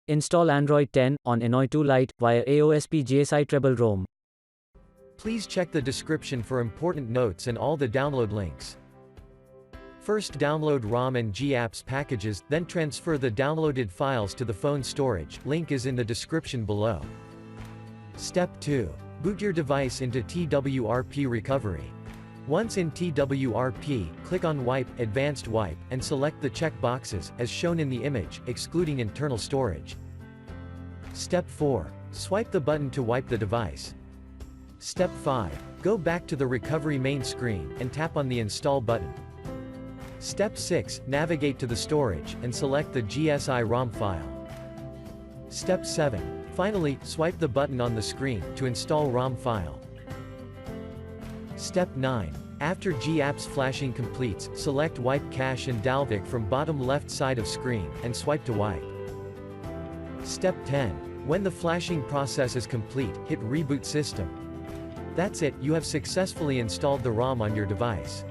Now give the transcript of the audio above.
Install Android 10 on Inoi 2 Lite via AOSP GSI Treble ROM. Please check the description for important notes and all the download links. First download ROM and GApps packages, then transfer the downloaded files to the phone storage, link is in the description below. Step 2. Boot your device into TWRP recovery. Once in TWRP, click on Wipe, Advanced Wipe, and select the check boxes, as shown in the image, excluding internal storage. Step 4. Swipe the button to wipe the device. Step 5. Go back to the recovery main screen, and tap on the Install button. Step 6. Navigate to the storage, and select the GSI ROM file. Step 7. Finally, swipe the button on the screen, to install ROM file. Step 9. After GApps flashing completes, select Wipe Cache and Dalvik from bottom left side of screen, and swipe to wipe. Step 10. When the flashing process is complete, hit Reboot System. That's it, you have successfully installed the ROM on your device.